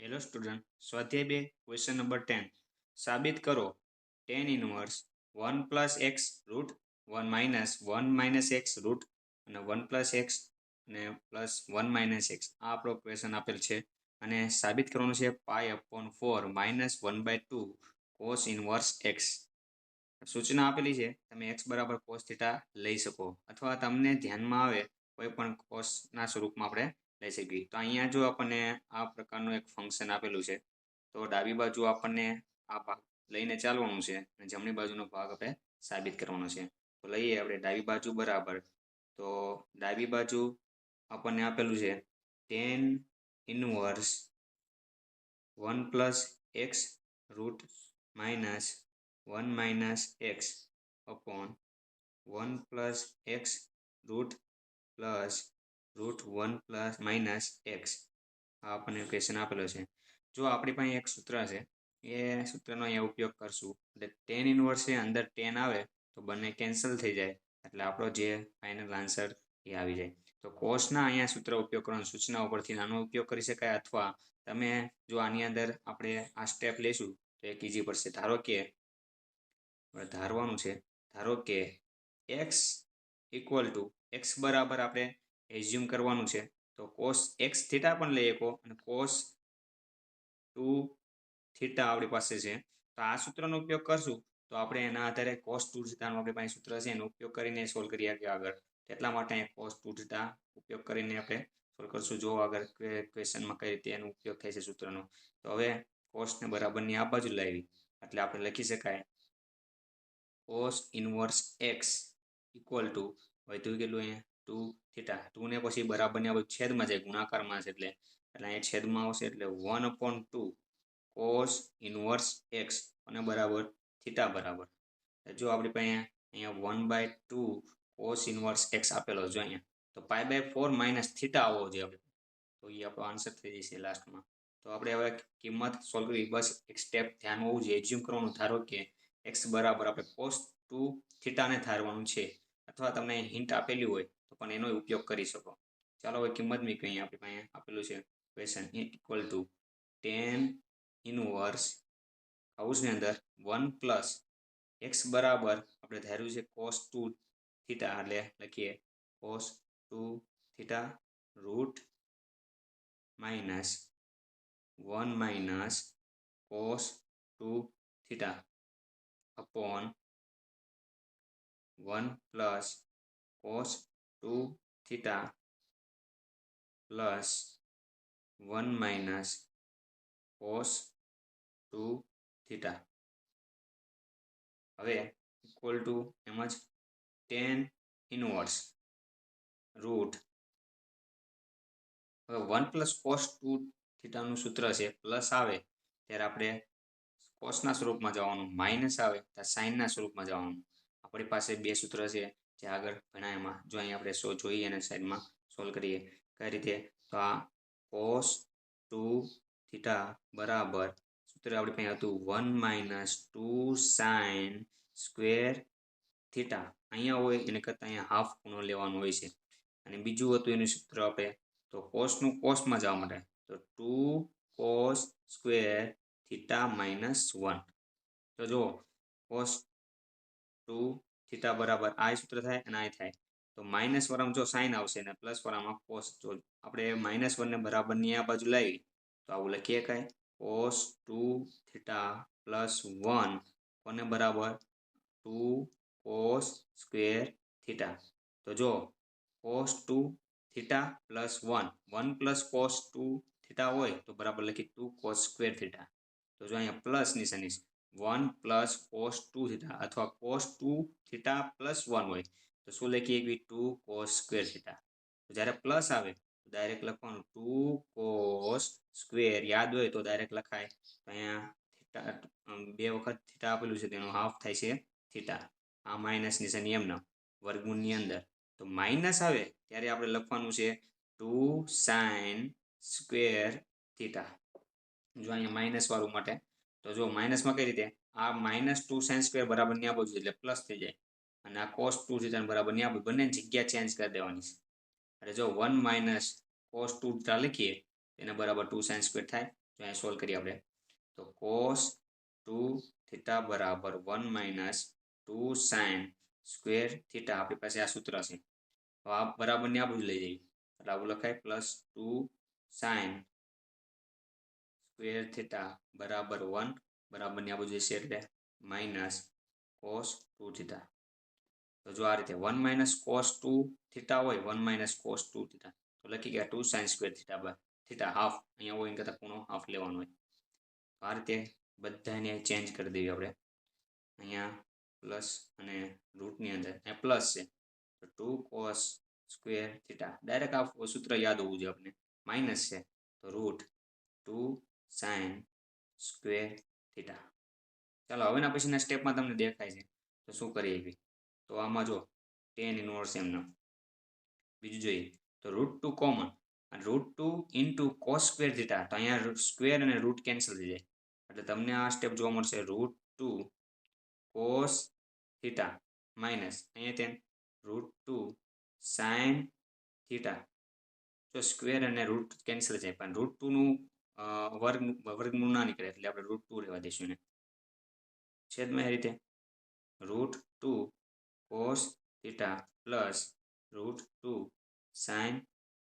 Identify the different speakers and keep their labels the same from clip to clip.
Speaker 1: Hello student, સ્વાધ્યાય 2 question number 10 સાબિત કરો tan inverse 1 plus x root 1 minus 1 minus x root અને 1 plus x અને પ્લસ 1 માઇનસ એક્સ આ આપણો ક્વેશ્ચન આપેલ છે અને સાબિત કરવાનું છે pi upon 4 minus 1/2 cos inverse x. સૂચના આપેલી છે તમે એક્સ બરાબર કોસ થીટા લઈ શકો અથવા તમને ધ્યાનમાં આવે કોઈ પણ કોસના સ્વરૂપમાં આપણે લઈ શકીએ. તો અહીંયા જો આપણને આ પ્રકારનું એક ફંક્શન આપેલું છે તો ડાબી બાજુ આપણને આ ભાગ લઈને ચાલવાનું છે અને જમણી બાજુનો ભાગ આપણે સાબિત કરવાનો છે. તો લઈએ આપણે ડાબી બાજુ બરાબર. તો ડાબી બાજુ આપણને આપેલું છે tan inverse 1 plus x route minus 1 minus x upon 1 plus x route plus route 1 plus minus x. આ આપણને ક્વેશ્ચન આપેલો છે. જો આપણી પાસે એક સૂત્ર છે એ સૂત્રનો અહીંયા ઉપયોગ કરશું એટલે tan ઇનવર્સ છે અંદર tan આવે તો બંને કેન્સલ થઈ જાય એટલે આપણો જે ફાઇનલ આન્સર એ આવી જાય. તો કોસના અહીંયા સૂત્ર ઉપયોગ કરવાનો સૂચના ઉપરથી આનો ઉપયોગ કરી શકાય અથવા તમે જો આની અંદર આપણે આ સ્ટેપ લઈશું તો એક ઈઝી પડશે. ધારવાનું છે ધારો કે એક્સ ઇક્વલ ટુ એક્સ બરાબર આપણે એઝ્યુમ કરવાનું છે તો કોસ એક્સ થીટા પણ લઈ શકો અને કોસ 2 થીટા આપણી પાસે છે. તો આ સૂત્રનો ઉપયોગ કરશું તો આપણે એના આધારે કોસ 2 થીટાનું આપણી પાસે સૂત્ર છે એનો ઉપયોગ કરીને સોલ્વ કરી શકીએ આગળ. એટલા માટે કોસ 2 થીટા ઉપયોગ કરીને આપણે સોલ્વ કરશું. જો આગળ ક્વેશ્ચનમાં કઈ રીતે એનો ઉપયોગ થાય છે સૂત્રનો. તો હવે કોસને બરાબરની આ બાજુ લાવી એટલે આપણે લખી શકાય cos inverse x equal to વધ્યું કેટલું અહીંયા 2 થીટા. 2 ને પછી બરાબરની આ બાજુ છેદમાં જાય ગુણાકારમાં છે એટલે અહીંયા છેદમાં આવશે એટલે 1/2 કોસ ઇનવર્સ એક્સ અને બરાબર થીટા બરાબર. જો આપણી પાસે અહીંયા 1/2 કોસ ઇનવર્સ એક્સ આપેલો જો અહીંયા તો π/4 માઇનસ થીટા આવવો જોઈએ આપણે તો એ આપણો આન્સર થઈ જશે લાસ્ટમાં. તો આપણે હવે કિંમત સોલ્વ કરવી બસ એક સ્ટેપ ધ્યાન હોવું જોઈએ. એઝ્યુમ કરવાનું ધારો કે એક્સ બરાબર આપણે કોસ 2 થીટાને ધારવાનું છે અથવા તમને હિન્ટ આપેલી હોય તો પણ એનો ઉપયોગ કરી શકો. ચાલો હવે કિંમત મૂકી અહીંયા આપણી પાસે આપેલું છે question equal to tan inverse કૌંસની અંદર 1 પ્લસ એક્સ બરાબર આપણે ધાર્યું છે કોસ 2 થીટા એટલે લખીએ cos 2 theta root minus 1 minus cos 2 theta upon 1 plus cos 2 theta plus 1 minus cos 2 theta. હવે ઇક્વલ ટુ એમ જ tan ઇનવર્સ રૂટ હવે 1 પ્લસ કોસ 2 થીટાનું સૂત્ર છે પ્લસ આવે ત્યારે આપણે કોસના સ્વરૂપમાં જવાનું માઇનસ આવે ત્યારે સાઇનના સ્વરૂપમાં જવાનું. આપણી પાસે બે સૂત્ર છે જે આગળ ભણ્યા એમાં જો અહીં આપણે જોઈએ અને સાઈડમાં સોલ્વ કરીએ કઈ રીતે. તો આ કોસ 2 થીટા બરાબર સૂત્ર આપણી પાસે હતું 1 માઇનસ 2 સાઇન સ્ક્વેર થીટા. અહીંયા હોય એને કરતાં અહીંયા હાફ ખૂણો લેવાનો હોય છે. અને બીજું હતું એનું સૂત્ર આપણે તો કોસનું કોસમાં જવા માટે તો 2 કોસ સ્ક્વેર થીટા માઇનસ 1. તો જો કોસ 2 થીટા બરાબર આ સૂત્ર થાય અને આ થાય તો માઇનસ વાળામાં જો સાઇન આવશે અને પ્લસ વાળામાં કોસ. જો આપણે -1 ને બરાબરની આ બાજુ લાવી તો આવું લખીએ કાંઈ કોસ 2 થીટા પ્લસ 1 કોને બરાબર 2 કોસ સ્ક્વેર થીટા. તો જો cos 2 theta plus 1 plus cos 2 theta હોય તો બરાબર લખી 2 કોસ સ્ક્વેર થીટા. તો જો અહીંયા પ્લસ નિશાની 1 પ્લસ કોસ 2 થીટા અથવા કોસ 2 થીટા પ્લસ 1 હોય તો શું લખીએ 2 કોસ સ્ક્વેર થીટા. તો જ્યારે પ્લસ આવે તો ડાયરેક્ટ લખવાનું 2 કોસ સ્ક્વેર. યાદ હોય તો ડાયરેક્ટ લખાય. તો અહીંયા થીટા બે વખત થીટા આપેલું છે તેનો હાફ થાય છે થીટા. આ માઇનસ નિશાની એમના વર્ગમૂળની અંદર. તો માઇનસ આવે ત્યારે આપણે લખવાનું છે 2 સાઇન સ્ક્વેર થીટા. જો અહીંયા માઇનસ વાળું માટે તો જો માઇનસમાં કઈ રીતે આ -2 સાઇન સ્ક્વેર બરાબર ની આ બાજુ એટલે પ્લસ થઈ જાય અને આ કોસ 2 થીટા બરાબર ની આ બાજુ બંને જગ્યા ચેન્જ કરી દેવાની છે. એટલે જો 1 માઇનસ કોસ 2 થીટા લખીએ એને બરાબર 2 સાઇન સ્ક્વેર થાય. જો અહીં સોલ્વ કરીએ આપણે તો cos 2 થીટા બરાબર 1 માઇનસ 2 સાઇન સ્ક્વેર થીટા આપણી પાસે આ સૂત્ર છે. તો આ બરાબર ને આ બાજુ લઈ જઈએ એટલે આવું લખાય +2 સાઇન સ્ક્વેર થીટા બરાબર 1 બરાબર ની આ બાજુ જશે એટલે માઇનસ cos 2 થીટા. તો જો આ રીતે 1 માઇનસ cos 2 થીટા હોય 1 માઇનસ cos 2 થીટા તો લખી ગયા 2 sine square theta theta half અહીંયા હોય કરતા ખૂણો હાફ લેવાનો હોય. આ રીતે બધાને ચેન્જ કરી દેવી આપણે અહીંયા પ્લસ અને રૂટની અંદર અહીંયા પ્લસ છે તો 2 cos સ્ક્વેર થીટા ડાયરેક્ટ આ સૂત્ર યાદ હોવું જોઈએ આપણે. માઇનસ છે તો રૂટ 2 સાઇન સ્ક્વેર થીટા. ચાલો હવેના પછીના સ્ટેપમાં તમને દેખાય છે તો શું કરીએ તો આમાં જો tan ઇનવર્સ એમનો બીજું જોઈએ તો √2 કોમન અને √2 ઇન્ટુ cos સ્ક્વેર થીટા તો અહીંયા સ્ક્વેર અને રૂટ કેન્સલ થઈ જાય એટલે તમને આ સ્ટેપ જોવા મળશે √2 cos થીટા માઇનસ અહીંયા તેમ √2 સાઇન થીટા. જો સ્ક્વેર અને રૂટ કેન્સલ જાય પણ √2 નું વર્ગમૂળ ના નીકળે એટલે આપણે √2 રહેવા દઈશું ને છેદમાં એ રીતે √2 cos theta plus √2 sine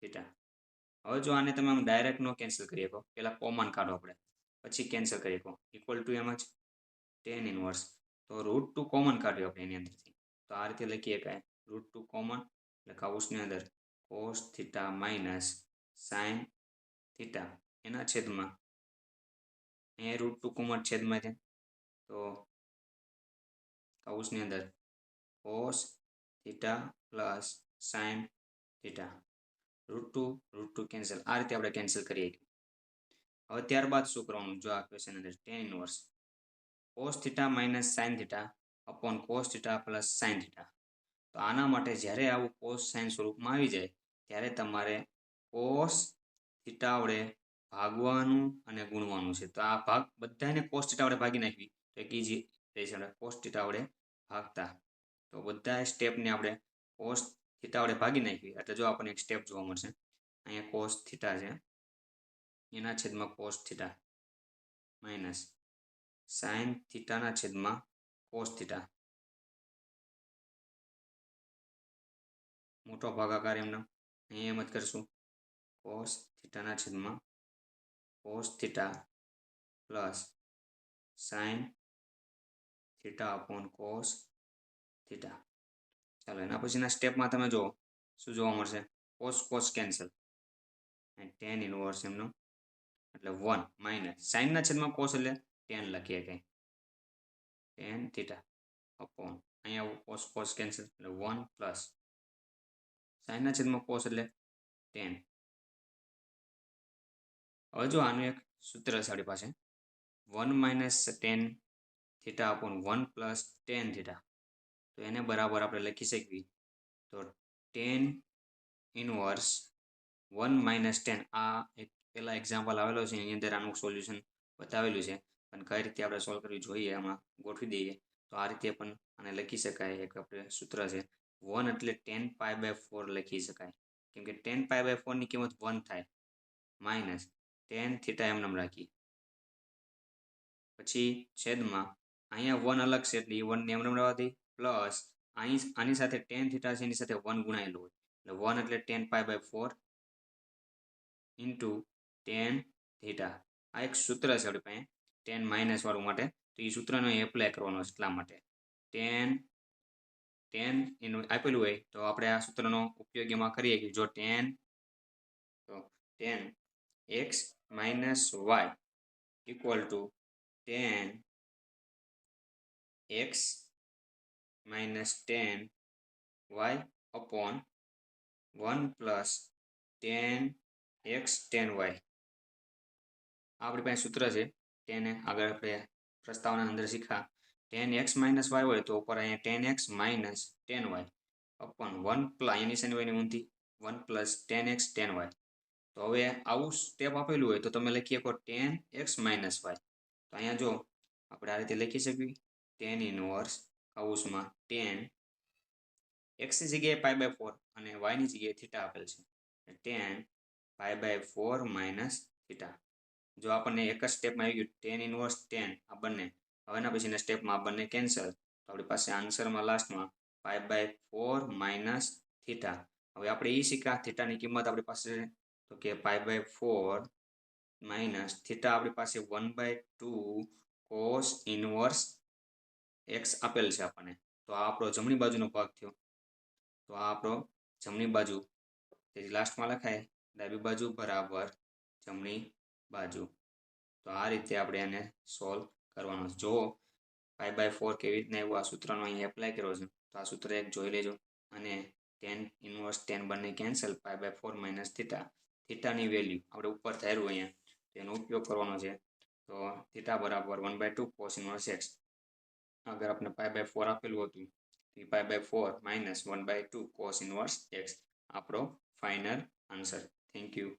Speaker 1: theta. હવે જો આને તમે આમ ડાયરેક્ટ નો કેન્સલ કરી શકો પહેલાં કોમન કાઢો આપણે પછી કેન્સલ કરી શકો ઇક્વલ ટુ એમ જ tan ઇનવર્સ તો √2 કોમન કાઢ્યો આપણે એની અંદરથી તો આ રીતે લખીએ કાંઈ √2 કોમન એટલે કાઉસની અંદર cos theta minus sine theta એના છેદમાં અહીંયા √2 કોમન છેદમાં છે તો કાઉસની અંદર cos theta plus sine theta √2 cancel આ રીતે આપણે કેન્સલ કરીએ. હવે ત્યારબાદ શું કરવાનું જો આ ક્વેશ્ચન અંદર tan inverse cos theta minus sine theta upon cos theta plus sine theta. તો આના માટે જ્યારે આવું cos સાઇન સ્વરૂપમાં આવી જાય ત્યારે તમારે cos થીટા વડે ભાગવાનું અને ગુણવાનું છે. તો આ ભાગ બધાને cos થીટા વડે ભાગી નાખવી તો એક ઈજી રહેશે આપણે cos થીટા વડે ભાગતા તો બધા સ્ટેપને આપણે cos થીટા વડે ભાગી નાખવી એટલે જો આપણને એક સ્ટેપ જોવા મળશે અહીંયા cos થીટા છે એના છેદમાં cos થીટા માઇનસ સાઇન થીટાના છેદમાં cos થીટા મોટો ભાગાકાર એમનો અહીંયા એમ જ કરશું cos થીટાના છેદમાં cos theta plus sine theta upon cos theta. ચાલો એના પછીના સ્ટેપમાં તમે જુઓ શું જોવા મળશે cos કેન્સલ અને tan ઇનવર્સ એમનો એટલે 1 માઇનસ સાઇનના છેદમાં cos એટલે tan લખીએ કંઈ tan થીટા અપોન અહીંયા cos કેન્સલ એટલે 1 પ્લસ સાઇનના છેદમાં cos એટલે tan. હવે જો આનું એક સૂત્ર છે આપણી પાસે 1 minus tan theta upon 1 plus tan theta તો એને બરાબર આપણે લખી શકીએ તો tan ઇનવર્સ 1 માઇનસ tan આ એક પહેલાં એક્ઝામ્પલ આવેલો છે એની અંદર આનું સોલ્યુશન બતાવેલું છે પણ કઈ રીતે આપણે સોલ્વ કરવી જોઈએ આમાં ગોઠવી દઈએ તો આ રીતે પણ આને લખી શકાય. એક આપણે સૂત્ર છે 1 એટલે tan π/4 લખી શકાય કેમ કે tan π/4 ની કિંમત 1 થાય માઇનસ tan થીટા એમ નામ રાખીએ પછી છેદમાં અહીંયા 1 અલગ છે એટલે એ 1 ને એમ નામ રહેવા દઈએ પ્લસ આની સાથે tan થીટા છે એની સાથે 1 ગુણાયેલું હોય એટલે 1 એટલે tan π/4 ઇન્ટુ tan થીટા. આ એક સૂત્ર છે આપણી પાસે tan માઇનસ વાળું માટે તો એ સૂત્રનો એપ્લાય કરવાનો છે એટલા માટે tan એનું આપેલું હોય તો આપણે આ સૂત્રનો ઉપયોગ એમાં કરીએ કે જો tan x minus y equal to tan x minus tan y upon 1 plus tan x tan y આપણી પાસે સૂત્ર છે તેને આગળ આપણે પ્રસ્તાવના અંદર શીખા tan x માઇનસ y હોય તો ઉપર અહીંયા tan x minus tan y upon 1 plus એની શનિવાયની ઊંધી 1 plus tan x tan y. તો હવે આવું સ્ટેપ આપેલું હોય તો તમે લખી શકો tan x માઇનસ y તો અહીંયા જો આપણે આ રીતે લખી શકીએ tan ઇનવર્સ કાઉસમાં tan x ની જગ્યાએ π/4 અને y ની જગ્યાએ થીટા આપેલ છે tan π/4 માઇનસ થીટા જો આપણને એક જ સ્ટેપમાં આવી ગયું ટેન ઇનવર્સ 10 આ બંને, હવેના પછીના સ્ટેપમાં આ બંને કેન્સલ, તો આપણી પાસે આન્સરમાં લાસ્ટમાં 5/4 માઇનસ થીટા. હવે આપણે એ શીખ્યા થીટાની કિંમત આપણી પાસે તો કે 5/4 માઇનસ થીટા આપણી પાસે 1/2 કોસ ઇનવર્સ એક્સ આપેલ છે આપણને. તો આ આપણો જમણી બાજુનો ભાગ થયો. તો આ આપણો જમણી બાજુ, તેથી લાસ્ટમાં લખાય ડાબી બાજુ બરાબર જમણી બાજુ. તો આ રીતે આપણે એને સોલ્વ કરવાનો છે. જો 5/4 કેવી રીતના એવું આ સૂત્રનો અહીં એપ્લાય કર્યો છે, તો આ સૂત્ર એક જોઈ લેજો. અને 10 ઇનવર્સ 10 બંને કેન્સલ, 5/4 માઇનસ થીટા. થીટાની વેલ્યુ આપણે ઉપર ધાર્યું અહીંયા, તો એનો ઉપયોગ કરવાનો છે. તો થીટા બરાબર 1/2 કોસ ઇનવર્સ એક્સ. અગર આપણે 5/4 આપેલું હતું, તો 5/4 માઇનસ 1/2 કોસ ઇનવર્સ એક્સ આપણો ફાઇનલ આન્સર. Thank you.